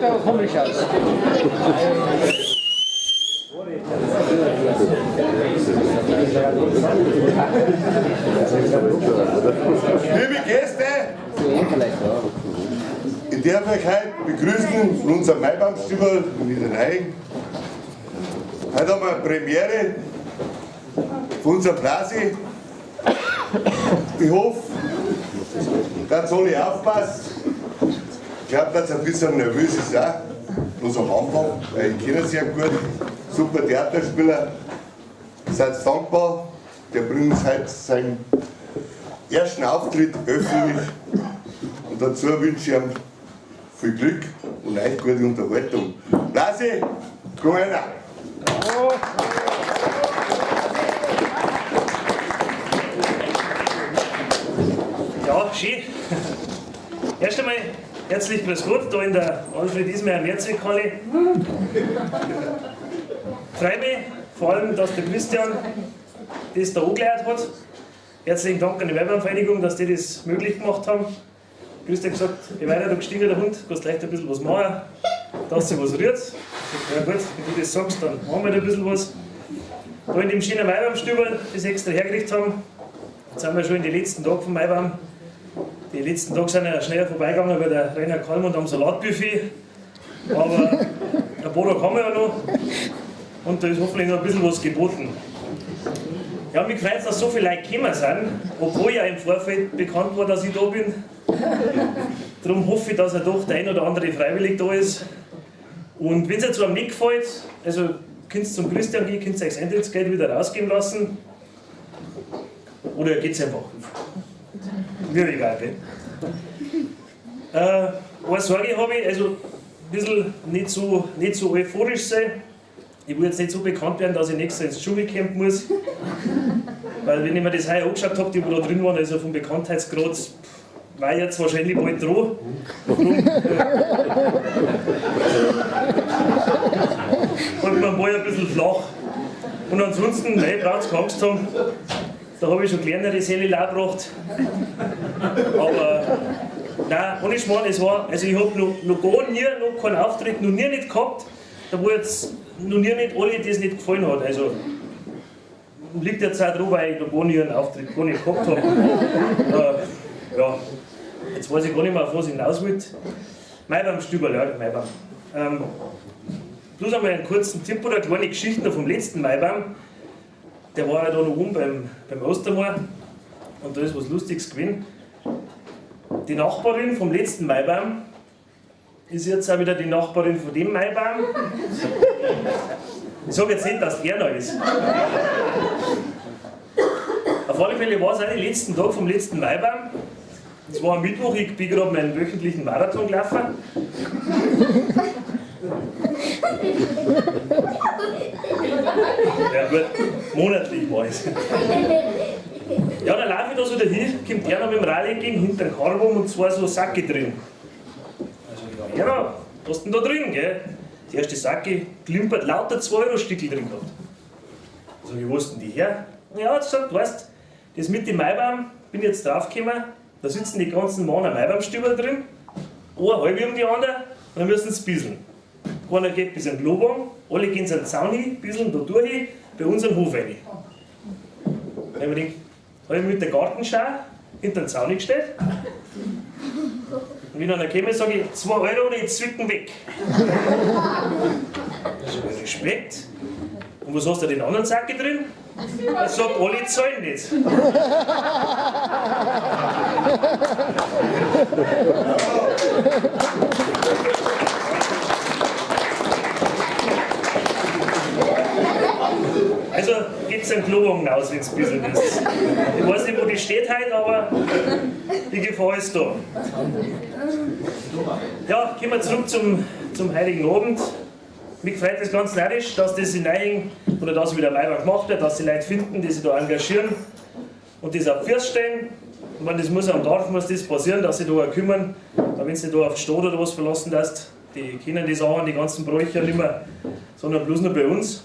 aber komisch aus. Liebe Gäste, ich darf euch heute begrüßen in unserem Maibaumstübel in Niedernhausen. Heute haben wir eine Premiere von unserem Blasi. Ich hoffe, dass alle aufpasst. Ich glaube, dass es ein bisschen nervös ist auch, bloß am Anfang, weil ich kenne sie ja gut. Super Theaterspieler. Seid dankbar. Der bringt uns heute seinen ersten Auftritt öffentlich. Und dazu wünsche ich ihm viel Glück und euch gute Unterhaltung. Blasi, komm rein! Ja, schön. Erst einmal herzlich grüß Gott, da in der Alfred-Ismayer-Mehrzweckhalle. Freue mich vor allem, dass der Christian das da angeleitet hat. Herzlichen Dank an die Wehrbahnvereinigung, dass die das möglich gemacht haben. Christian hat gesagt, je weiter du gestiegen der Hund, kannst leicht ein bisschen was machen, dass sich was rührt. Ja gut, wenn du das sagst, dann machen wir da ein bisschen was. Da in dem schönen Maibaumstübel, das extra hergerichtet haben, jetzt sind wir schon in den letzten Tagen vom Maibaum. Die letzten Tage sind ja schneller vorbeigegangen bei der Rainer Kallmund am Salatbuffet. Aber ein paar Tage haben wir ja noch. Und da ist hoffentlich noch ein bisschen was geboten. Ja, mich freut es, dass so viele Leute gekommen sind, obwohl ja im Vorfeld bekannt war, dass ich da bin. Darum hoffe ich, dass ja doch der ein oder andere freiwillig da ist. Und wenn es jetzt einem nicht gefällt, also könnt ihr zum Christian gehen, könnt ihr euch das Eintrittsgeld wieder rausgeben lassen. Oder geht es einfach? Mir egal, gell? Eine Sorge habe ich, also ein bisschen nicht so euphorisch sein. Ich will jetzt nicht so bekannt werden, dass ich nächstes Jahr ins Dschungelcamp muss. Weil wenn ich mir das heuer angeschaut habe, die da drin waren, also vom Bekanntheitsgrad, war ich jetzt wahrscheinlich bald dran. Und man war ein bisschen flach. Und ansonsten, nein, braucht es keine Angst haben. Da habe ich schon kleinere Säle gebracht. Aber nein, ohne Schmarrn, es war, also ich habe noch gar nie, noch keinen Auftritt, noch nie nicht gehabt, da wo jetzt noch nie nicht alle das nicht gefallen hat. Also liegt jetzt auch daran, weil ich noch gar nie einen Auftritt gar nicht gehabt habe. Ja, jetzt weiß ich gar nicht mehr, auf was ich hinaus will. Maibaumstübel, ja, Maibaum. Bloß einmal einen kurzen Tipp oder eine kleine Geschichte noch vom letzten Maibaum. Der war ja da noch oben beim Ostermoor und da ist was Lustiges gewesen. Die Nachbarin vom letzten Maibaum ist jetzt auch wieder die Nachbarin von dem Maibaum. Ich sage jetzt nicht, dass er noch ist. Auf alle Fälle war es auch die letzten Tage vom letzten Maibaum. Es war am Mittwoch, ich bin gerade meinen wöchentlichen Marathon gelaufen. Ja gut, monatlich war es. Ja, dann laufe ich da so dahin, kommt der noch mit dem Rad entgegen, hinter dem Karl rum und zwei so Sacke drin. Also ich dachte, ja, was ist denn da drin, gell? Die erste Sacke klimpert lauter 2-Euro-Stückel drin gehabt. Also wie was denn die her? Ja, hat gesagt, weißt, das mit dem Maibaum, bin ich jetzt draufgekommen, da sitzen die ganzen Mann am Maibaumstübel drin, eine halbe um die andere, und dann müssen sie bisseln. Keiner geht bis an den Klobaum, alle gehen an den Zaun hin, bisseln da durch, bei uns am Hof rein. Dann habe ich mit der Gartenschau hinter den Zaun gestellt. Und wenn einer käme, sage ich, 2 Euro oder jetzt zwicken weg. Also Respekt. Und was hast du den anderen Sacke drin? Er sagt, alle zahlen nicht. Also geht es einen Klowagen aus, wenn es ein bisschen ist. Ich weiß nicht, wo die steht heute, aber die Gefahr ist da. Ja, gehen wir zurück zum Heiligen Abend. Mich freut es ganz närrisch, dass das in Neigen oder dass wieder Maibaum gemacht wird, dass die Leute finden, die sich da engagieren und das auf Füße stellen. Und wenn das muss am Dorf muss das passieren, dass sie da auch kümmern. Aber wenn sie da auf die Stadt oder was verlassen lässt, die kennen das auch, die ganzen Bräuche nicht mehr, sondern bloß nur bei uns.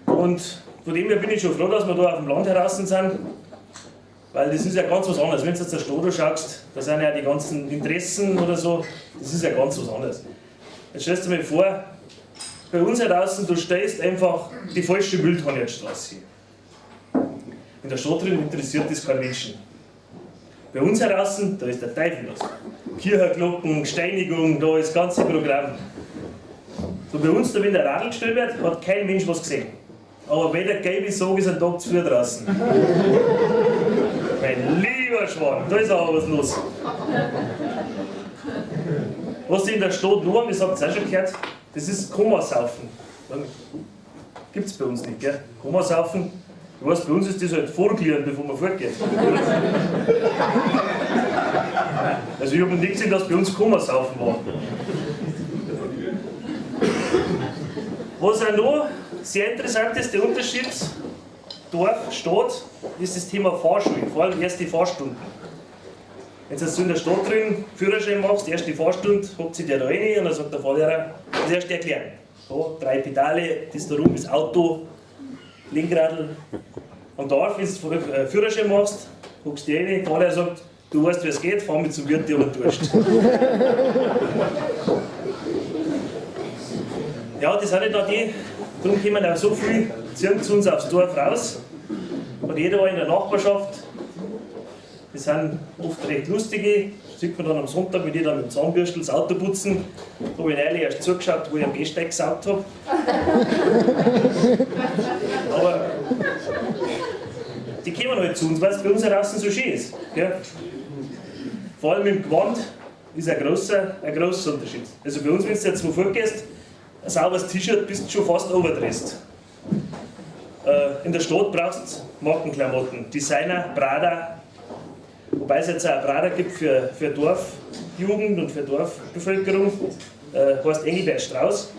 Und von dem her bin ich schon froh, dass wir da auf dem Land heraus sind. Weil das ist ja ganz was anderes. Wenn du jetzt der Stadt schaust, da sind ja die ganzen Interessen oder so, das ist ja ganz was anderes. Jetzt stellst du dir mal vor, bei uns hier draußen, du stellst einfach die falsche Mülltonne in die Straße. In der Stadt drin interessiert das keinen Menschen. Bei uns hier draußen, da ist der Teufel los. Kirchenglocken, Steinigung, da ist das ganze Programm. So bei uns, da wenn der Radl gestellt wird, hat kein Mensch was gesehen. Aber wenn der gelbe Sog ist, ein Tag zu früh draußen. Mein lieber Schwan, da ist aber was los. Was die in der Stadt noch haben, das habt ihr auch schon gehört, das ist Komasaufen. Gibt es bei uns nicht, gell? Komasaufen. Du weißt, bei uns ist das halt vorklären, bevor man fortgeht. Also ich habe noch nicht gesehen, dass bei uns Komasaufen war. Was auch noch sehr interessant ist, der Unterschied Dorf, Stadt, ist das Thema Fahrschule, vor allem erste Fahrstunden. Wenn du jetzt in der Stadt drin Führerschein machst, erste Fahrstunde, hockt sich der da rein und dann sagt der Fahrlehrer, das erst erklären. So, 3 Pedale, das da rum ist Auto, Lenkradl. Am Dorf, wenn du Führerschein machst, hockst du rein, der Fahrlehrer sagt, du weißt, wie es geht, fahr mit zum Wirt, aber Durst. Ja, das sind nicht nur die, darum kommen auch so viele, ziehen zu uns aufs Dorf raus. Und jeder in der Nachbarschaft, das sind oft recht lustige, das sieht man dann am Sonntag, wie die dann mit dem Zahnbürstel das Auto putzen. Da habe ich neulich erst zugeschaut, wo ich am Gehsteig gesaugt habe. Aber die kommen halt zu uns, weil es bei uns draußen so schön ist. Ja? Vor allem im Gewand ist ein großer Unterschied. Also bei uns, wenn du jetzt wo vorgehst, ein sauberes T-Shirt bist du schon fast overdressed. In der Stadt brauchst du Markenklamotten, Designer, Prada, wobei es jetzt auch Prada gibt für Dorfjugend und für Dorfbevölkerung, heißt Engelbert Strauß.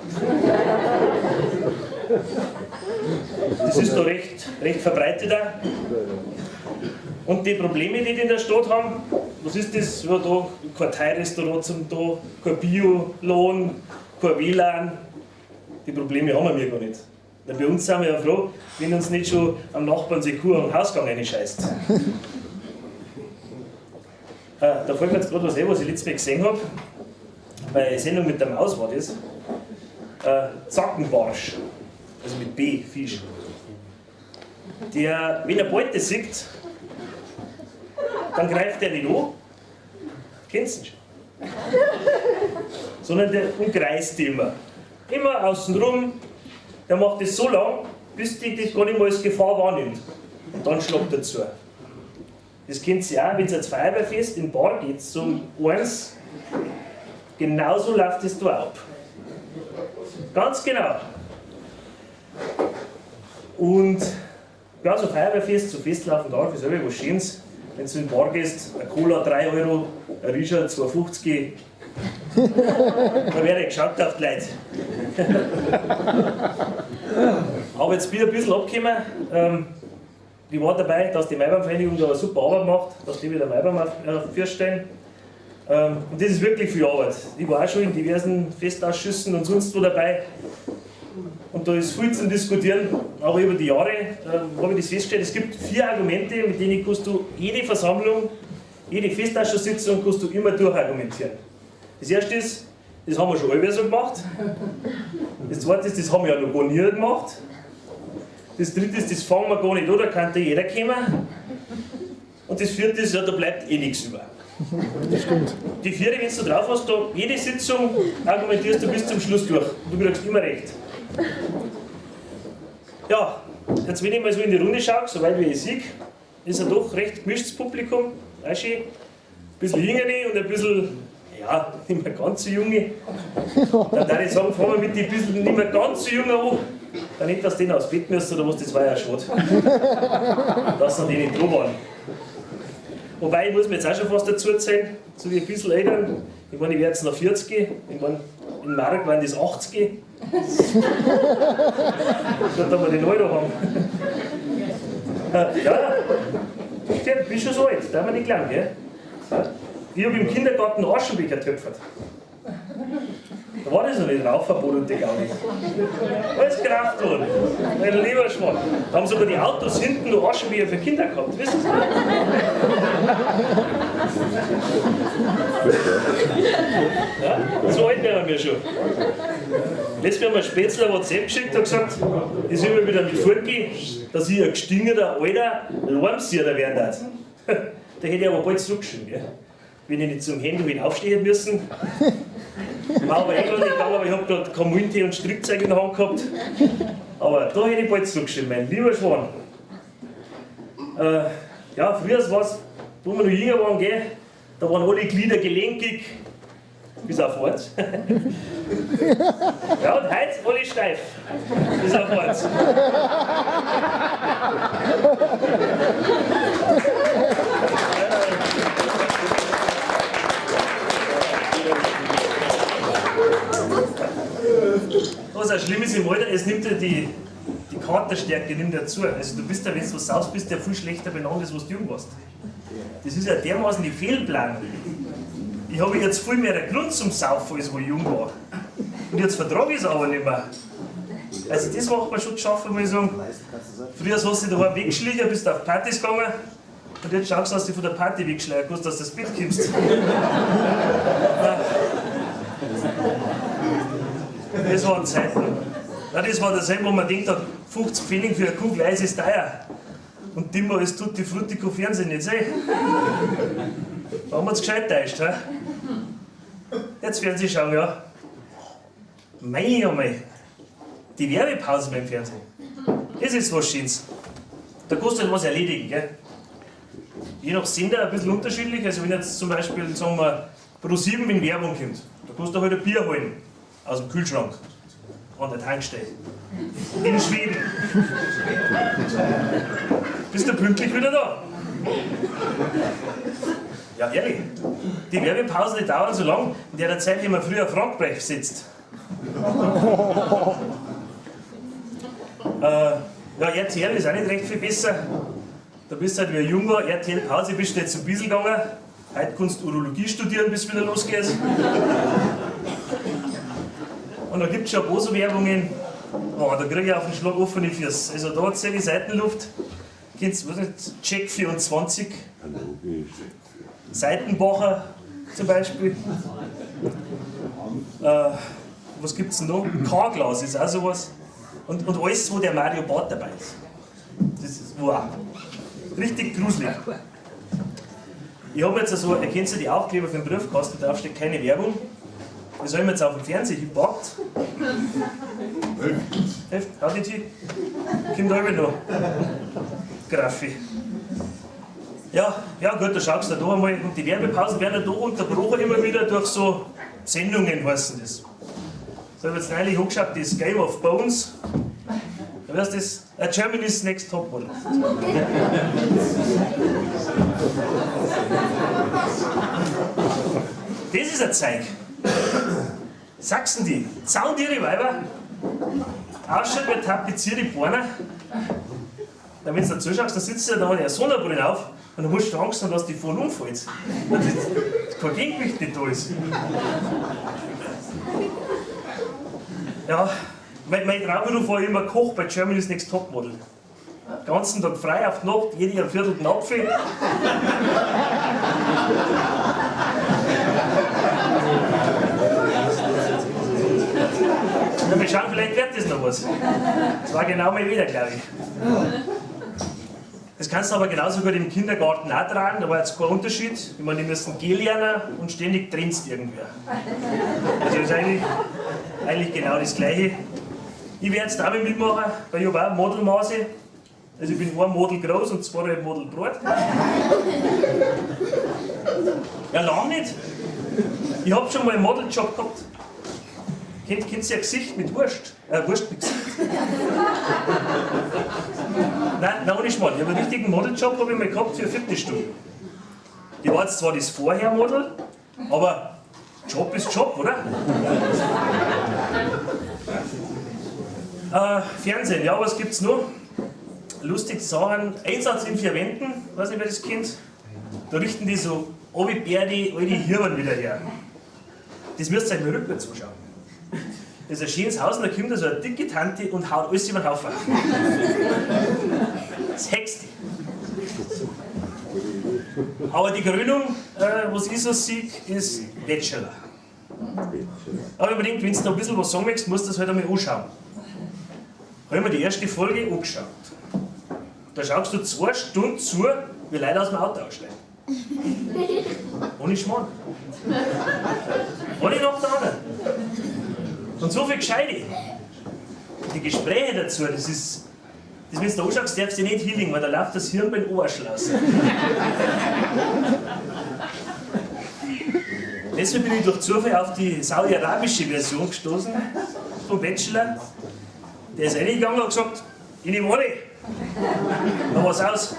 Das ist da recht verbreitet auch. Und die Probleme, die in der Stadt haben, was ist das? Ja, da kein Thai-Restaurant zum da, kein Bio-Lohn, kein WLAN. Die Probleme haben wir gar nicht. Denn bei uns sind wir ja froh, wenn uns nicht schon am Nachbarn seine Kuh am Hausgang reinscheißt. Da fällt mir jetzt gerade was ein, was ich letztes Mal gesehen habe. Bei der Sendung mit der Maus war das. Zackenbarsch. Also mit B, Fisch. Der, wenn er Beute sieht, dann greift er nicht an. Kennst du ihn schon? Sondern der umkreist die immer. Immer außen rum. Der macht das so lang, bis die das gar nicht mal als Gefahr wahrnimmt. Und dann schlagt er zu. Das kennt ihr auch, wenn es als Feuerwehrfest in Bar geht, so um 1, genauso läuft es da ab. Ganz genau. Und ja, so Feuerwehrfest, so Festlaufen darf ist immer was Schönes. Wenn du in den Bar gehst, eine Cola 3 €, ein Rischer 2,50 €, da wäre geschaut auf die Leute. Aber jetzt bin ich ein bisschen abgekommen. Ich war dabei, dass die Maibaum-Vereinigung da eine super Arbeit macht, dass die wieder Maibaum aufstellen. Und das ist wirklich viel Arbeit. Ich war auch schon in diversen Festausschüssen und sonst wo dabei. Und da ist viel zum Diskutieren. Aber über die Jahre habe ich das festgestellt, es gibt 4 Argumente, mit denen kannst du jede Versammlung, jede Festausschusssitzung kannst du immer durchargumentieren. Das erste ist, das haben wir schon alle so gemacht. Das zweite ist, das haben wir ja noch gar nie gemacht. Das dritte ist, das fangen wir gar nicht an, da kann da jeder kommen. Und das vierte ist, ja, da bleibt eh nichts über. Das stimmt. Die vierte, wenn du drauf hast, da jede Sitzung argumentierst du bis zum Schluss durch. Du kriegst immer recht. Ja, jetzt wenn ich mal so in die Runde schaue, soweit wie ich sehe, ist ein doch recht gemischtes Publikum. Auch schön. Ein bisschen Jüngere und ein bisschen, ja, nicht mehr ganz so junge. Dann würde ich sagen, fangen wir mit den bisschen nicht mehr ganz so jungen an. Dann nicht, dass die aufs Bett müssen oder was, das war ja schade. Dass noch die nicht da waren. Wobei, ich muss mir jetzt auch schon fast dazu erzählen, so wie ein bisschen Eltern. Ich meine, ich werde jetzt noch 40. Ich meine, in Mark waren das 80. Dort haben wir den Euro haben. Ja, du bist schon so alt, darf man nicht glauben, gell? Ich habe im Kindergarten Aschenbecher getöpfert. Da war das noch nicht Rauchverbot und die Gaudi. Alles geraucht worden. Mein lieber Schwan. Da haben sogar die Autos hinten noch Aschenbecher für Kinder gehabt, wissen Sie? Ja, so alt wären wir schon. Letztes Mal haben wir Spätzler WhatsApp geschickt und gesagt, ich soll mal wieder mit fortgehen, dass ich ein gestingener, alter Lärmsierer werden darf. Da hätte ich aber bald zurückgeschrieben, ja. Wenn ich nicht zum Handy wieder aufstehen hätte müssen. War aber eh noch nicht gegangen, aber ich habe gerade Kamillentee und Strickzeug in der Hand gehabt. Aber da hätte ich bald zurückgeschrieben, mein lieber Schwan. Ja, früher war es, wo wir noch jünger waren, gell, da waren alle Glieder gelenkig, bis auf eins. Ja, und heute alle steif, bis auf eins. Was auch schlimm ist im Alter, es nimmt ja die Katerstärke nimmt ja zu. Also du bist ja, wenn du was saust, bist ja viel schlechter benannt, als was du jung warst. Das ist ja dermaßen die Fehlplanung. Ich habe jetzt viel mehr einen Grund zum Saufen, als wo ich jung war. Und jetzt vertrage ich es aber nicht mehr. Also das macht man schon zu schaffen, muss ich sagen. Früher hast du dich daheim weggeschlichen, bist auf Partys gegangen und jetzt schaust du, dass du von der Party wegschleichen kannst, dass du das Bett kommst. Das waren Zeiten. Ja, das war das, wo man denkt hat, 50 Pfennig für eine Kuh, Gleis ist teuer. Und dimmer als Tutti Frutti kein Fernsehen nicht sehen. Da haben wir uns gescheit täuscht. He? Jetzt Fernsehen schauen, ja. Mei, oh mei. Die Werbepause beim Fernsehen. Das ist was Schönes. Da kannst du halt was erledigen. Gell? Je nach Sender ein bisschen unterschiedlich. Also wenn jetzt zum Beispiel, sagen wir, Pro7 in Werbung kommt, da kannst du halt ein Bier holen. Aus dem Kühlschrank. An der Tankstelle. In Schweden. Bist du pünktlich wieder da? Ja, ehrlich. Die Werbepausen die dauern so lang, in der Zeit, wie man früher Frankreich sitzt. Ja, RTL ist auch nicht recht viel besser. Da bist du halt wie ein Junger, RTL-Pause bist du jetzt zum Bissl gegangen. Heute kannst du Urologie studieren, bis es wieder losgeht. Und da gibt es schon ein paar so Werbungen, oh, da kriege ich auf den Schlag offene Füße. Also da hat es ja die Seitenluft. Kennst du, was nicht, Check 24, Seitenbacher zum Beispiel. Was gibt es noch? K-Glas ist auch sowas. Und alles, wo der Mario Barth dabei ist. Das ist wow. Richtig gruselig. Ich habe jetzt also, erkennst du die Aufkleber für den Briefkasten, da steht keine Werbung. Das habe ich mir jetzt auf dem Fernseher gepackt. Heft, hau die Tür. Kommt da noch. Graffi. Ja, gut, da schaust du da einmal. Und die Werbepausen werden da unterbrochen immer wieder durch so Sendungen, heißen das. So, ich habe jetzt neulich angeschaut, das Game of Bones. Da weißt du das? Germany's Next Topmodel. Das ist ein Zeug. Sagst du die? Zaun ihre Weiber, ausschaut wie tapezierte Beine. Wenn du da zuschaust, dann sitzt ja da eine Sonnenbrille auf und dann musst du Angst haben, dass die voll umfällt. Dass kein Gegengewicht nicht da ist. Ja, mein Traumberuf war immer Koch bei Germany's Next Topmodel. Den ganzen Tag frei auf die Nacht, jede ein Viertel Apfel. Ja, wir schauen, vielleicht wird das noch was. Das war genau mal wieder, glaube ich. Das kannst du aber genauso gut im Kindergarten auch tragen, da war jetzt kein Unterschied. Ich meine, die müssen gehen lernen und ständig trennst irgendwer. Also das ist eigentlich genau das Gleiche. Ich werde jetzt damit mitmachen, weil ich habe auch Modelmaße. Also ich bin ein Model groß und 2,5 Model breit. Ja, lang nicht. Ich habe schon mal einen Modeljob gehabt. Kennt ihr ein Gesicht mit Wurst? Wurst mit Gesicht. Nein, ohne Schmarrn. Ich habe einen richtigen Modeljob habe ich mal gehabt für eine Fitnessstudio. Die war jetzt zwar das Vorher-Model, aber Job ist Job, oder? Fernsehen, ja, was gibt's noch? Lustige Sachen. Einsatz in 4 Wänden, weiß nicht, wer das kennt. Da richten die so Obi-Bärdi, all die Hirn wieder her. Das müsst ihr euch mal rückwärts anschauen. Das ist ein schönes Haus und da kommt da so eine dicke Tante und haut alles über den Haufen. Das hext die. Aber die Krönung, was ich so sehe, ist Bachelor. Aber unbedingt, wenn du da ein bisschen was sagen möchtest, musst du das halt einmal anschauen. Habe ich mir die erste Folge angeschaut. Da schaust du 2 Stunden zu, wie Leute aus dem Auto aussteigen. Ohne Schmarrn. Eine nach der anderen. Und so viel Gescheite. Die Gespräche dazu, das ist, wenn du da anschaust, darfst du dich nicht hinlegen, weil da läuft das Hirn beim Ohrschloss. Deshalb bin ich durch Zufall auf die saudi-arabische Version gestoßen vom Bachelor. Der ist reingegangen und hat gesagt, ich nehme alle. Da war's aus.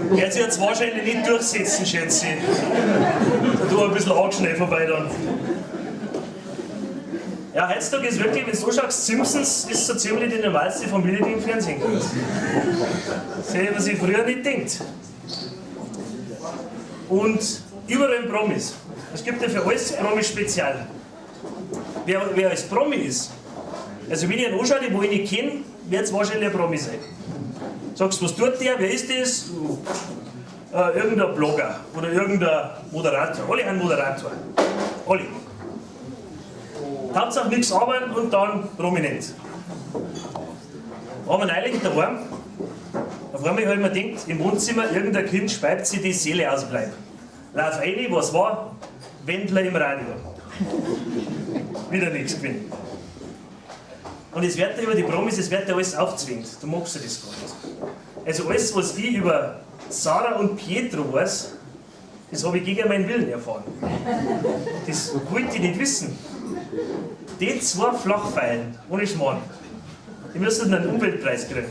Er wird sich jetzt wahrscheinlich nicht durchsetzen, schätze ich. Da tue ich ein bisschen arg schnell vorbei dann. Ja, heutzutage ist wirklich, wenn du anschaust, Simpsons ist so ziemlich die normalste Familie, die im Fernsehen kommt. Das hätte man sich früher nicht gedacht. Und überall Promis. Es gibt ja für alles Promi-Spezial. Wer als Promi ist, also wenn ich einen anschaue, den ich nicht kenne, wird es wahrscheinlich ein Promi sein. Sagst du, was tut der, wer ist das? Irgendein Blogger oder irgendein Moderator. Alle haben Moderator. Alle. Hauptsache nichts arbeiten und dann prominent. Aber neulich daheim, auf einmal habe ich mir gedacht, im Wohnzimmer, irgendein Kind speibt sich die Seele aus dem Leib. Lauf rein, was war? Wendler im Radio. Wieder nichts gewinnen. Und es wird über die Promis, es wird ja alles aufzwingt. Du magst ja das gar nicht. Also alles, was ich über Sarah und Pietro weiß, das habe ich gegen meinen Willen erfahren. Das wollte ich nicht wissen. Die 2 Flachpfeilen, ohne Schmarrn, die müssen einen Umweltpreis kriegen.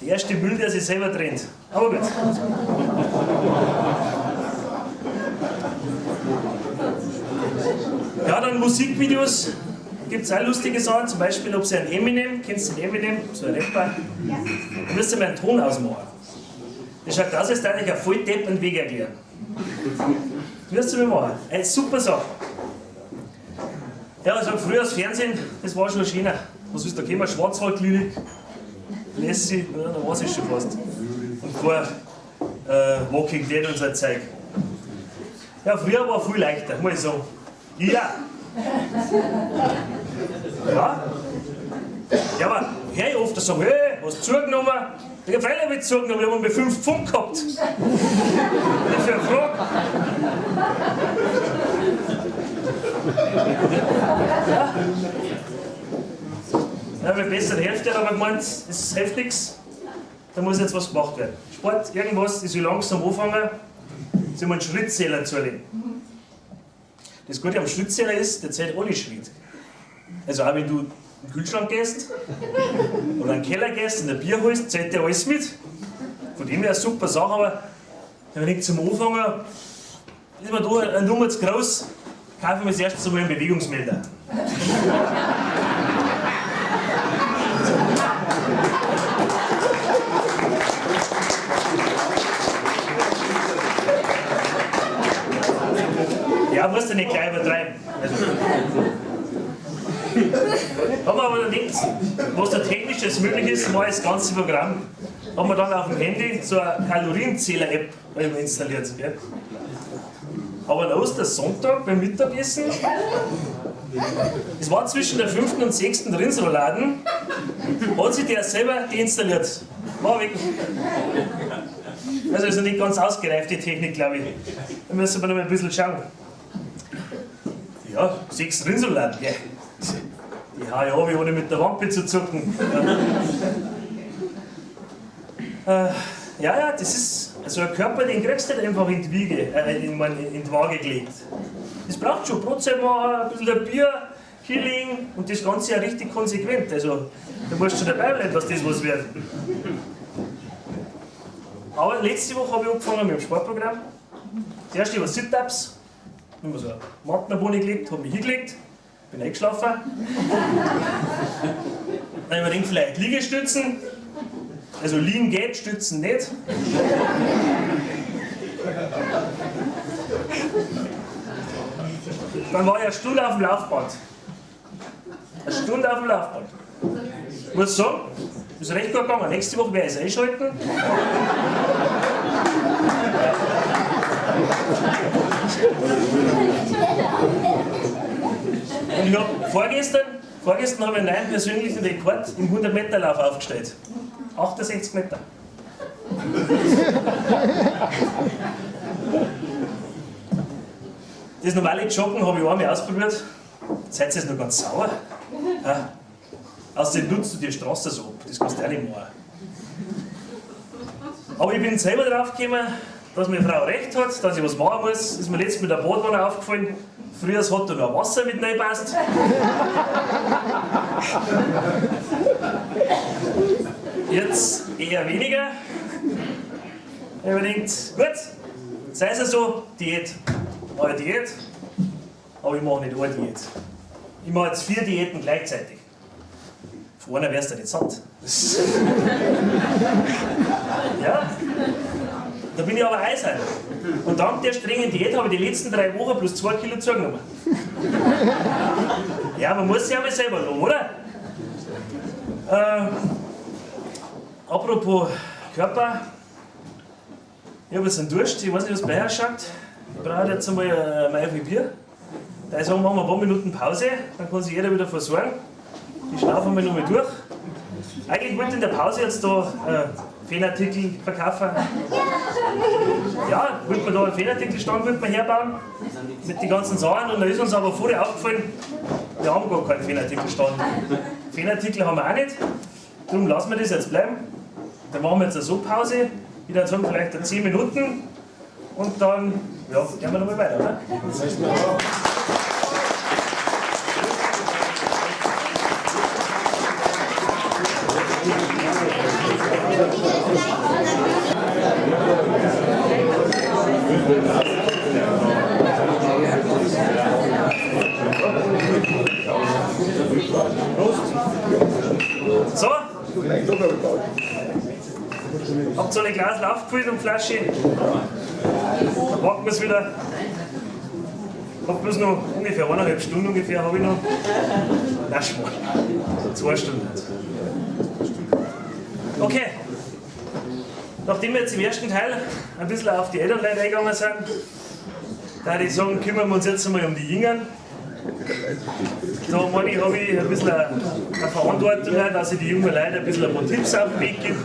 Der erste Müll, der sich selber trennt. Aber gut. Ja, dann Musikvideos. Gibt es auch lustige Sachen, zum Beispiel, ob sie einen Eminem, kennst du den Eminem, so ein Rapper, da müsst ihr mal einen Ton ausmachen. Das schaut aus, als würde ich einen Volldepp einen Weg erklären. Das müsst ihr mal machen. Eine super Sache. Ja, also früher das Fernsehen, das war schon schöner. Was ist da gekommen? Schwarzwaldklinik, Lassie, ja, da weiß ich schon fast. Und kein Walking Dead und so ein Zeug. Ja, früher war viel leichter, muss ich sagen. Ja. Ja. Ja, aber hör ich oft sagen, hey, hast du zugenommen? Ich habe freilich nicht zugenommen, ich habe mit 5 Pfund gehabt. Das ist für eine Frage. Ja, mit besseren Hälfte hat aber gemeint, es hilft nichts, da muss jetzt was gemacht werden. Sport, irgendwas, ich soll langsam anfangen, soll man einen Schrittzähler zulegen. Das Gute am Schrittzähler ist, der zählt alle Schritt. Also auch wenn du in den Kühlschrank gehst oder in den Keller gehst und ein Bier holst, zählt der alles mit. Von dem her eine super Sache, aber wenn ich zum Anfangen, ist mir da eine Nummer zu groß, kaufen wir das erste Mal einen Bewegungsmelder. Ja, musst du nicht gleich übertreiben. Haben wir aber dann nichts, was da technisches möglich ist, war das ganze Programm. Haben wir dann auf dem Handy so eine Kalorienzähler-App installiert. Gell? Aber am Ostersonntag beim Mittagessen, es war zwischen der 5. und 6. Rindsrouladen, hat sich der selber deinstalliert. War weg. Also ist noch nicht ganz ausgereift, die Technik, glaube ich. Da müssen wir noch mal ein bisschen schauen. Ja, 6 Rindsrouladen, ja. Ja, wie ohne mit der Wampe zu zucken. Ja, das ist, also ein Körper, den kriegst du nicht einfach in die Wiege, in die Waage gelegt. Das braucht schon Brotzeit machen, ein bisschen ein Bier hinlegen und das Ganze ja richtig konsequent. Also, da musst du schon dabei bleiben, dass das was wird. Aber letzte Woche habe ich angefangen mit dem Sportprogramm. Das erste war Sit-Ups. Ich habe mir so eine Matten am Boden gelegt, habe mich hingelegt, bin eingeschlafen. Dann habe ich mir vielleicht Liegestützen. Also liegen geht, stützen nicht. Dann war ich eine Stunde auf dem Laufband. Eine Stunde auf dem Laufband. Ich muss sagen, ist recht gut gegangen. Nächste Woche werde ich es einschalten. Und ich habe vorgestern habe ich einen neuen persönlichen Rekord im 100-Meter-Lauf aufgestellt. 68 Meter. Das normale Joggen habe ich einmal ausprobiert. Seid ihr jetzt noch ganz sauer? Ja. Außerdem nutzt du die Straße so ab. Das kannst du auch nicht machen. Aber ich bin selber drauf gekommen, dass meine Frau recht hat, dass ich was machen muss. Ist mir letztens mit der Badwanne aufgefallen. Früher hat da noch Wasser mit reingepasst. Jetzt eher weniger. Ich habe mir gedacht, gut, sei es so, Diät. Ich mache eine Diät, aber ich mache nicht eine Diät. Ich mache jetzt 4 Diäten gleichzeitig. Von einer wärst du nicht satt. Ja, da bin ich aber eisern. Und dank der strengen Diät habe ich die letzten 3 Wochen plus 2 Kilo zugenommen. Ja, man muss sich ja mal selber loben, oder? Apropos Körper, ich habe jetzt einen Durst, ich weiß nicht, was bei euch schaut. Ich brauche jetzt einmal ein Bier. Da sagen, machen wir ein paar Minuten Pause, dann kann sich jeder wieder versorgen. Ich schnaufe mal nochmal durch. Eigentlich wollte ich in der Pause jetzt da Fanartikel verkaufen. Ja, wollte man da einen Fanartikelstand herbauen mit den ganzen Sachen und da ist uns aber vorher aufgefallen, wir haben gar keinen Fanartikelstand. Fanartikel haben wir auch nicht, darum lassen wir das jetzt bleiben. Dann machen wir jetzt eine so Pause, ich würde sagen vielleicht 10 Minuten und dann ja, gehen wir nochmal weiter, oder? So, habt so ein Glas aufgefüllt und Flasche. Dann packen wir es wieder. Ich habe bloß noch ungefähr 1,5 Stunden ungefähr, habe ich noch. Nein, schmal. 2 Stunden. Okay. Nachdem wir jetzt im ersten Teil ein bisschen auf die älteren Leute eingegangen sind, da würde ich sagen, kümmern wir uns jetzt einmal um die Jüngeren. Da meine ich, habe ich ein bisschen eine Verantwortung, dass ich die jungen Leute ein bisschen ein paar Tipps auf den Weg gebe.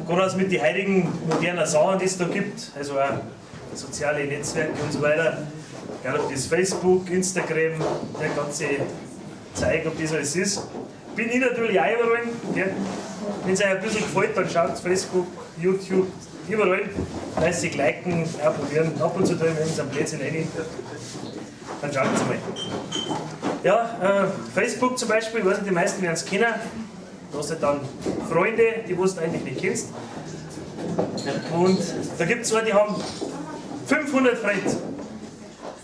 Gerade auch mit den heutigen modernen Sachen, die es da gibt, also auch soziale Netzwerke und so weiter. Egal ob das Facebook, Instagram, der ganze Zeug, ob das alles ist. Bin ich natürlich auch überall. Wenn es euch ein bisschen gefällt, dann schaut Facebook, YouTube, überall. Fleißig liken, abonnieren, ab und zu tun wir uns am Plätzchen rein. Dann schaut es mal. Ja, Facebook zum Beispiel, ich weiß nicht, die meisten werden es kennen. Du hast halt dann Freunde, die du eigentlich nicht kennst. Und da gibt es die haben 500 Freunde.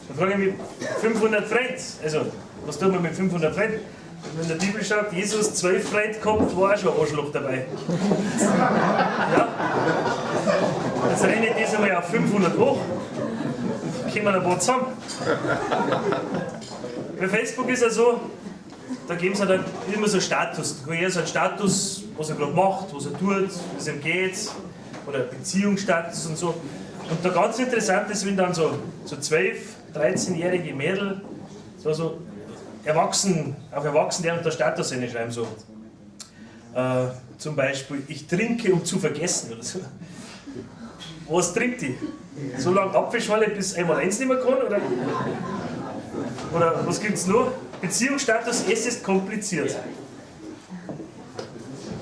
Da frage ich mich, 500 Freunde? Also, was tut man mit 500 Freunden? Wenn man in der Bibel schaut, Jesus 12 Freunde gehabt, war auch schon ein Arschloch dabei. Ja? Jetzt renne ich das einmal auf 500 hoch. Kommen wir ein paar zusammen. Bei Facebook ist ja so, da geben sie dann immer so Status. Da kann jeder so einen Status, was er gerade macht, was er tut, wie es ihm geht, oder Beziehungsstatus und so. Und da ganz interessant ist, wenn dann so 12-, 13-jährige Mädel so Erwachsen, auf Erwachsen, die unter Status schreiben, so. Zum Beispiel, ich trinke, um zu vergessen oder so. Was trinkt die? So lange Apfelschorle, bis einmal eins nicht mehr kann? Oder was gibt es noch? Beziehungsstatus, es ist kompliziert.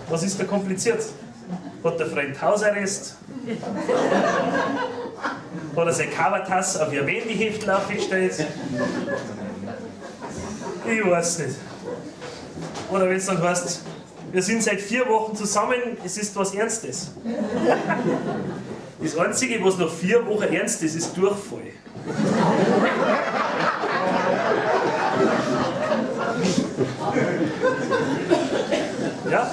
Was ist da kompliziert? Hat der Freund Hausarrest? Hat er seine Covertasse auf ihr Handyheftel aufgestellt? Ich weiß nicht. Oder wenn es dann heißt, wir sind seit 4 Wochen zusammen, es ist was Ernstes. Das Einzige, was nach 4 Wochen ernst ist, ist Durchfall. Ja?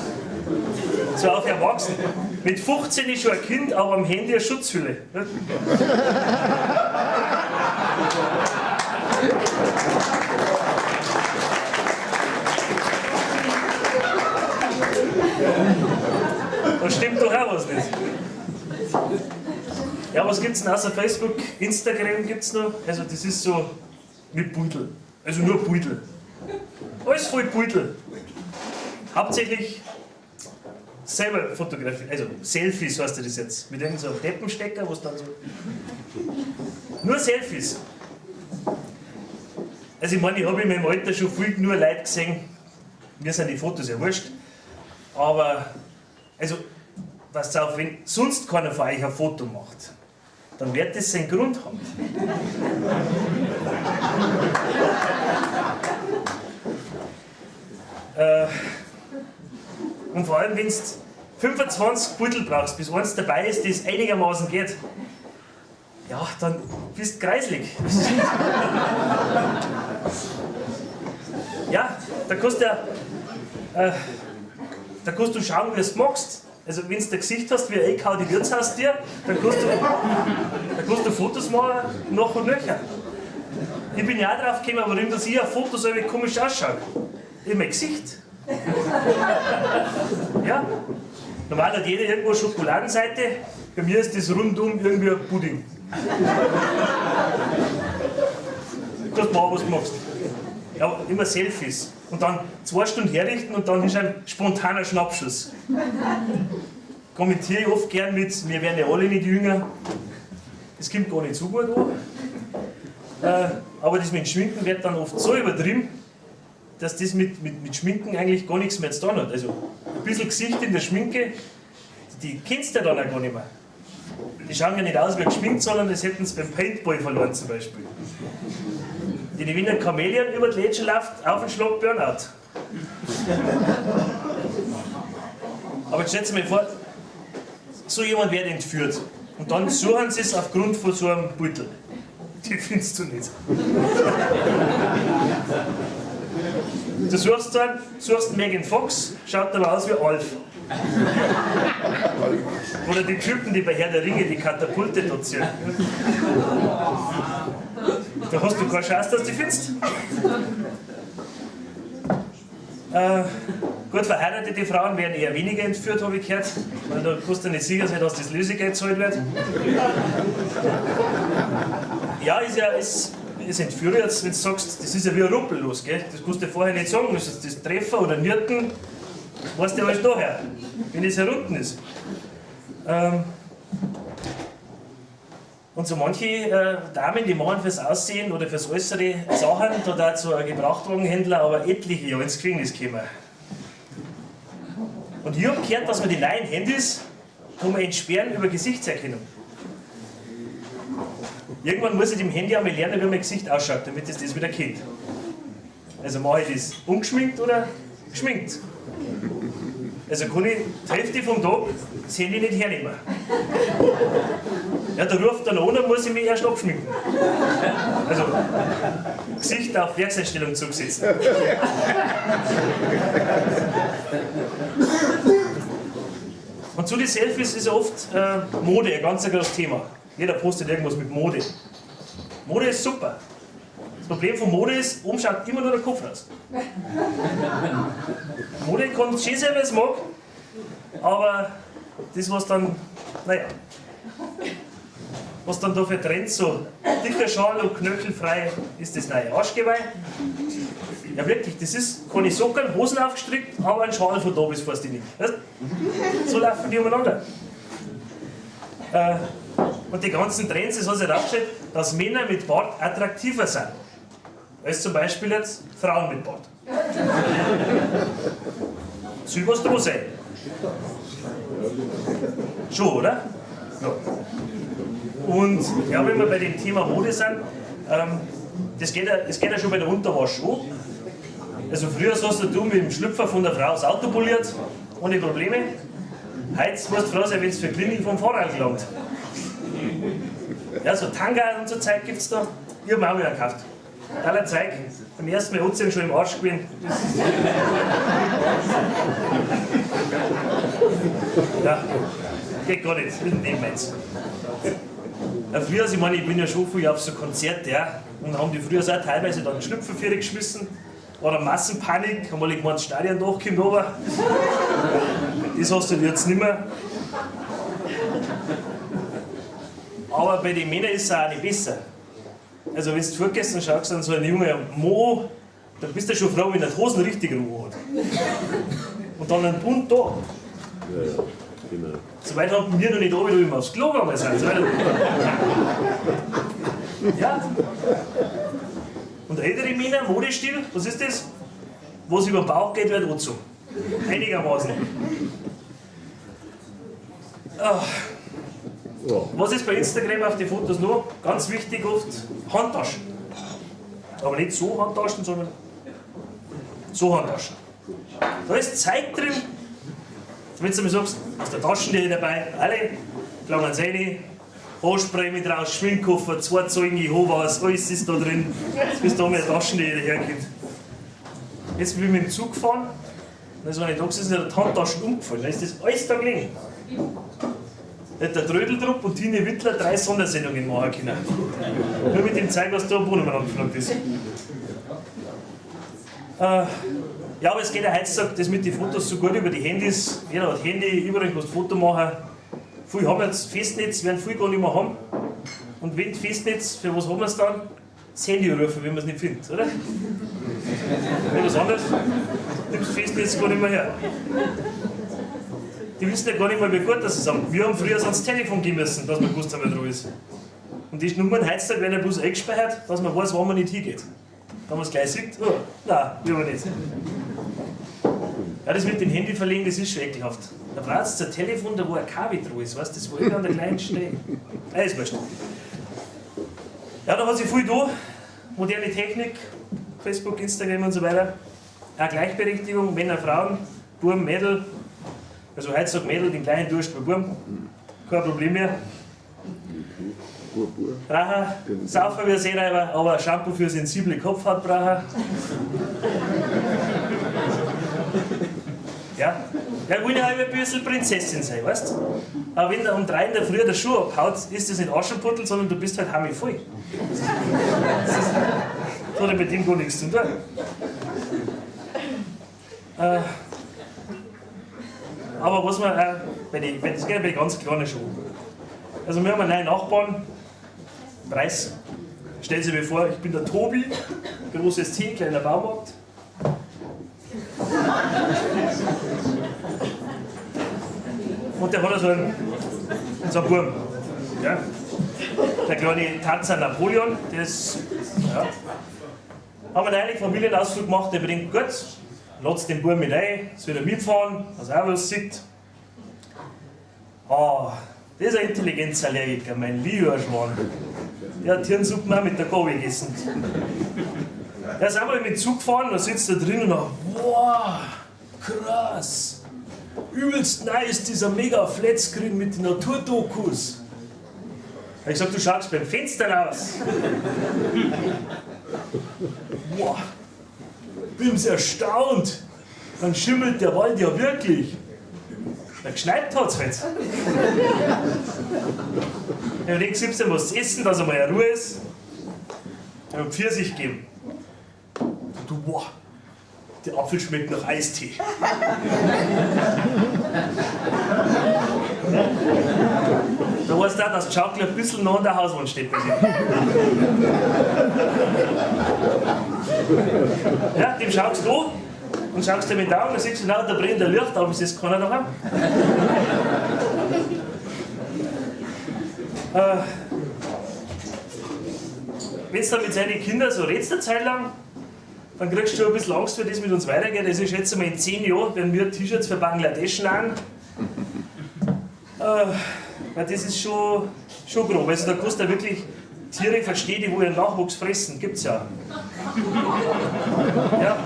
So auf Erwachsenen. Mit 15 ist schon ein Kind, aber am Handy eine Schutzhülle. sowas nicht. Ja, was gibt's denn außer Facebook? Instagram gibt's noch. Also das ist so mit Beutel. Also nur Beutel. Alles voll Beutel. Hauptsächlich selber fotografieren. Also Selfies heißt das jetzt. Mit irgendeinem so Deppenstecker, was dann so. Nur Selfies. Also ich meine, ich habe in meinem Alter schon viel nur Leute gesehen. Mir sind die Fotos ja wurscht. Aber, also, passt auf, wenn sonst keiner von euch ein Foto macht, dann wird das seinen Grund haben. Und vor allem, wenn du 25 Beutel brauchst, bis eins dabei ist, das einigermaßen geht, ja, dann bist du kreislig. Ja, da kannst du schauen, wie du es magst. Also wenn du ein Gesicht hast wie ein Eckau die Wirtshaustier, dann kannst du Fotos machen, noch und nöcher. Ich bin ja auch drauf gekommen, warum dass ich auf Fotos so komisch ausschaue. Ich mein Gesicht. Ja. Normal hat jeder irgendwo eine Schokoladenseite, bei mir ist das rundum irgendwie ein Pudding. Du kannst machen, was du magst. Ja, immer Selfies. Und dann 2 Stunden herrichten und dann ist ein spontaner Schnappschuss. Kommentiere ich oft gern mit, wir werden ja alle nicht jünger. Das kommt gar nicht so gut an. Aber das mit dem Schminken wird dann oft so übertrieben, dass das mit Schminken eigentlich gar nichts mehr zu tun hat. Also ein bisschen Gesicht in der Schminke, die kennst du ja dann auch gar nicht mehr. Die schauen ja nicht aus wie geschminkt, sondern das hätten sie beim Paintball verloren zum Beispiel. Die Wiener Chamäleon über die Lädchen läuft, auf den Schlag Burnout. Aber jetzt stellen Sie mir vor, so jemand wird entführt. Und dann suchen sie es aufgrund von so einem Beutel. Die findest du nicht. Du suchst Megan Fox, schaut aber aus wie Alf. Oder die Typen, die bei Herr der Ringe die Katapulte dozieren. Da hast du keine Chance, dass du die findest. Gut, verheiratete Frauen werden eher weniger entführt, habe ich gehört. Weil da kannst du nicht sicher sein, dass das Lösegeld gezahlt wird. Ja, ist Entführer jetzt, wenn du sagst, das ist ja wie ein Rumpellos, gell? Das kannst du dir vorher nicht sagen. Ist das Treffer oder Nirken? Weißt du alles daher, wenn es herunten ist. Und so manche Damen, die machen fürs Aussehen oder fürs Äußere Sachen, da dazu ein Gebrauchtwagenhändler aber etliche Jahre ins Gefängnis kommen. Und ich habe gehört, dass man die neuen Handys kann man entsperren über Gesichtserkennung. Irgendwann muss ich dem Handy einmal lernen, wie mein Gesicht ausschaut, damit es das wieder kennt. Also mache ich das ungeschminkt oder geschminkt. Also kann ich die Hälfte vom Tag das Handy nicht hernehmen. Ja, da ruft dann an, muss ich mich erst abschminken. Also, Gesicht auf Werkseinstellung zugesetzt. Und zu den Selfies ist oft Mode ein ganz großes Thema. Jeder postet irgendwas mit Mode. Mode ist super. Das Problem von Mode ist, oben schaut immer nur der Kopf raus. Mode kann schön sein, wer es mag, aber das, was dann, naja, was dann da für Trends so dicker Schal und knöchelfrei ist, das neue Arschgeweih. Ja wirklich, das ist keine Socken, Hosen aufgestrickt, aber ein Schal von da bis vor die nicht. So laufen die umeinander. Und die ganzen Trends, das hat sich herausgestellt, dass Männer mit Bart attraktiver sind. Als zum Beispiel jetzt Frauen mit Bart. Soll was dran sein? Schon, oder? Ja. Und ja, wenn wir bei dem Thema Mode sind, das geht ja schon bei der Unterwäsche an. Also früher hast du mit dem Schlüpfer von der Frau das Auto poliert, ohne Probleme. Heute musst du froh sein, wenn es für Klingel vom Fahrrad gelangt. Ja, so Tanga und so Zeug gibt es da. Ich habe mir auch wieder gekauft. Toller Zeug. Beim ersten Mal hat es schon im Arsch gewesen. Ja, geht gar nicht. Das ist nicht meins. Ja, früher, also ich meine, ich bin ja schon viel auf so Konzerte, ja, und haben die früher auch teilweise dann Schlüpfer für geschmissen. War eine Massenpanik, haben alle gemeint, das Stadion durchkommt, aber das hast du jetzt nicht mehr. Aber bei den Männern ist es auch nicht besser. Also wenn du vorgehst und schaust an so einen jungen Mo, dann bist du schon froh, wenn er die Hosen richtig roh hat. Und dann ein Bund da. Ja, genau. So weit haben wir noch nicht oben, wie wir aufs Klo gegangen sind. Ja. Und ältere Männer, Modestil, was ist das? Was über den Bauch geht, wird angezogen. Einigermaßen. Ah. Was ist bei Instagram auf den Fotos noch? Ganz wichtig oft Handtaschen. Aber nicht so Handtaschen, sondern so Handtaschen. Da ist Zeug drin. Wenn du mir sagst, hast du eine Taschendecke dabei, alle, langen Zähne, Haarspray mit raus, Schminkkoffer, 2 Zeugen, Hohwas, alles ist da drin, bis da mal eine Taschendecke daherkommt. Jetzt bin ich mit dem Zug gefahren, dann ist, wenn ich da gesessen, ist die Handtaschen umgefallen, dann ist das alles da gelegen. Da hat der Trödeltrupp und Tine Wittler 3 Sondersendungen machen können. Nur mit dem Zeug, was da am Boden angeflogen ist. Ja, aber es geht ja heutzutage das mit den Fotos so gut über die Handys. Jeder hat Handy, überall kannst du Foto machen. Viele haben jetzt Festnetz, werden viele gar nicht mehr haben. Und wenn Festnetz, für was haben wir es dann? Das Handy rufen, wenn man es nicht findet, oder? Oder was anderes? Nimmst Festnetz gar nicht mehr her. Die wissen ja gar nicht mehr, wie gut das ist. Wir haben früher ans Telefon gehen müssen, dass man gewusst haben, wer da ist. Und die Nummern heutzutage werden ja bloß eingespeichert, dass man weiß, wann man nicht hingeht. Wenn man es gleich sieht, oh, nein, will man nicht. Ja, das mit dem Handy verlegen, das ist schon ekelhaft. Da brauchst du ein Telefon, da wo ein Kabel dran ist, weißt du, das war immer an der kleinen Stelle. Ja, ist wurscht. Ja, da hat sich viel da. Moderne Technik, Facebook, Instagram und so weiter. Auch Gleichberechtigung, Männer, Frauen, Buben, Mädel. Also heutzutage Mädel den gleichen Durst wie Buben. Kein Problem mehr. Brauchen, saufen wir Seereiber, aber ein Shampoo für sensible Kopfhaut brauchen. Ja, wir wollen ja auch ein bisschen Prinzessin sein, weißt du? Aber wenn da um 3 in der Früh der Schuh abhaut, ist das nicht Aschenputtel, sondern du bist halt hammelvoll. Das hat ja mit dem gar nichts zu tun. Aber was man auch, das geht ja bei den ganz kleinen Schuhen. Also wir haben einen neuen Nachbarn, Preis. Stell dir mir vor, ich bin der Tobi, großes T, kleiner Baumarkt. Und der hat so einen Buben. Ja. Der kleine Tarzan Napoleon, der ist. Ja. Haben wir einen Familienausflug gemacht, der bringt gut. Lässt den Buben mit ein, soll er mitfahren, dass er auch was sieht. Ah, das ist ein Intelligenzallergiker, mein lieber Schwan. Der hat Hirnsuppen auch mit der Gabel gegessen. Er ist einmal mit dem Zug gefahren, da sitzt er drin und sagt, wow, krass, übelst nice, dieser mega Flatscreen mit den Naturdokus. Da hab ich gesagt, du schaust beim Fenster raus. Wow, bin's erstaunt, dann schimmelt der Wald ja wirklich. Da geschneit hat's halt. Ja, und jetzt gibt's ihm was zu essen, dass er mal in Ruhe ist. Ich hab Pfirsich gegeben. Du, boah, der Apfel schmeckt nach Eistee. Da weißt du auch, dass die Schaukel ein bisschen noch an der Hauswand steht. Ja, dem schaust du und schaust dir mit den Augen, dann siehst du, da brennt der Licht, aber es ist keiner daheim. Wenn du dann mit seinen Kindern so redest eine Zeit lang, dann kriegst du ein bisschen Angst, wie das mit uns weitergeht. Also ich schätze mal, in 10 Jahren werden wir T-Shirts für Bangladesch an. Weil das ist schon grob. Also da kannst du wirklich Tiere verstehen, die wo ihren Nachwuchs fressen. Gibt's ja. Ja.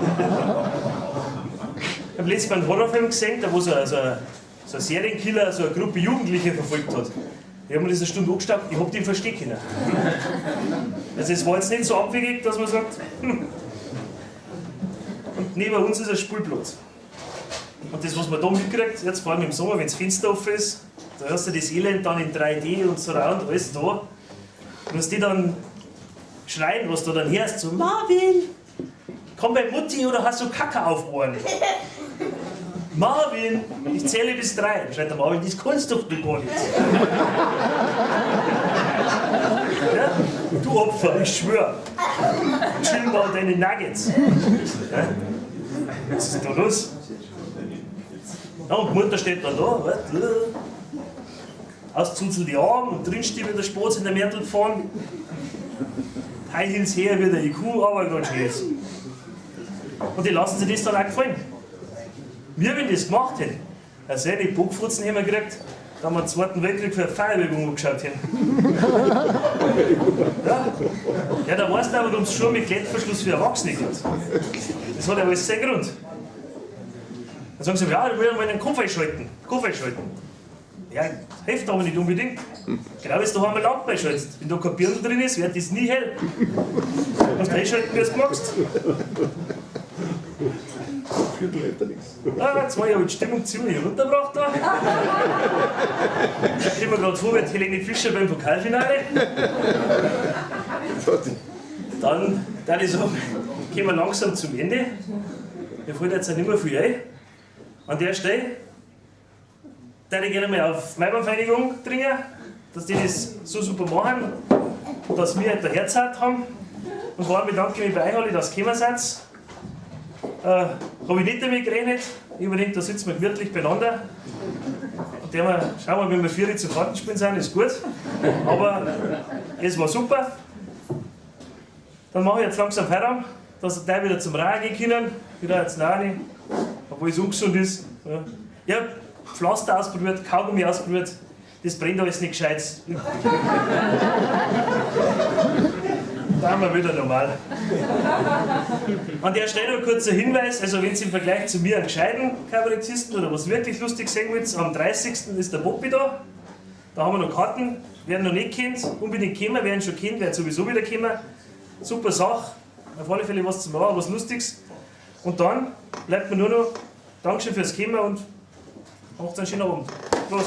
Ich habe letztens mal einen Horrorfilm gesehen, da wo so ein Serienkiller so eine Gruppe Jugendliche verfolgt hat. Ich habe mir das eine Stunde angestaubt, ich habe den verstehen können. Also es war jetzt nicht so abwegig, dass man sagt, Und neben uns ist ein Spielplatz. Und das, was man da mitkriegt, jetzt vor allem im Sommer, wenn das Fenster offen ist, da hörst du das Elend dann in 3D und Surround, alles da. Und was die dann schreien, was du dann hörst, so Marvin, komm bei Mutti oder hast du Kacke auf Ohren? Marvin, ich zähle bis 3. Dann schreit der Marvin, das kannst du doch gar nicht. Ja? Du Opfer, ich schwör. Chill mal deine Nuggets. Ja? Was ist da los? Ja, und die Mutter steht dann da, auszuzelt die Arme und drin steht wieder der Spatz in der Märtel gefahren. High Heels her wie der IQ, aber ganz schön ist. Und die lassen sich das dann auch gefallen. Wir, wenn die das gemacht hätten, also die Bockfrutzen haben wir gekriegt, da haben wir den Zweiten Weltkrieg für eine Feuerwehrübung angeschaut hätten. Ja, da weißt du aber, warum es schon mit Klettverschluss für Erwachsene gibt. Das hat ja alles seinen Grund. Dann sagen sie, ja, ich will mal den Kopf einschalten. Ja, das hilft aber nicht unbedingt. Genau wie du daheim eine Lampe einschaltest. Wenn da kein Birnen drin ist, wird das nie hell. Du kannst einschalten, wie du es magst. Ah, 2 Jahre die Stimmung ziemlich runtergebracht da. Ich stelle mir gerade vor, wie Helene Fischer beim Pokalfinale. Dann, da ich sagen, gehen wir langsam zum Ende. Mir fällt jetzt nicht mehr viel ein. An der Stelle würde ich gerne mal auf Weibervereinigung dringen, dass die das so super machen, dass wir halt ein Herz haben. Und vor allem bedanke ich mich bei euch alle, dass ihr gekommen seid. Habe ich nicht damit gerechnet. Ich habe gedacht, da sitzen wir gemütlich beieinander. Und schauen wir, wenn wir 4 zu Karten spielen sind, ist gut. Aber es war super. Dann mache ich jetzt langsam Feierabend, dass wir wieder zum Rhein gehen können. Wieder jetzt noch nicht, obwohl es ungesund ist. Ja. Ich habe Pflaster ausprobiert, Kaugummi ausprobiert. Das brennt alles nicht gescheit. Da haben wir wieder normal. An der Stelle noch ein kurzer Hinweis, also wenn Sie im Vergleich zu mir einen gescheiten Kabarettisten oder was wirklich lustig sehen wollt, am 30. ist der Bobby da. Da haben wir noch Karten. Wer ihn noch nicht kennt, unbedingt kommen. Wer ihn schon kennt, wird sowieso wieder kommen. Super Sache. Auf alle Fälle was zu machen, was Lustiges. Und dann bleibt mir nur noch Dankeschön fürs Kommen und macht einen schönen Abend. Los!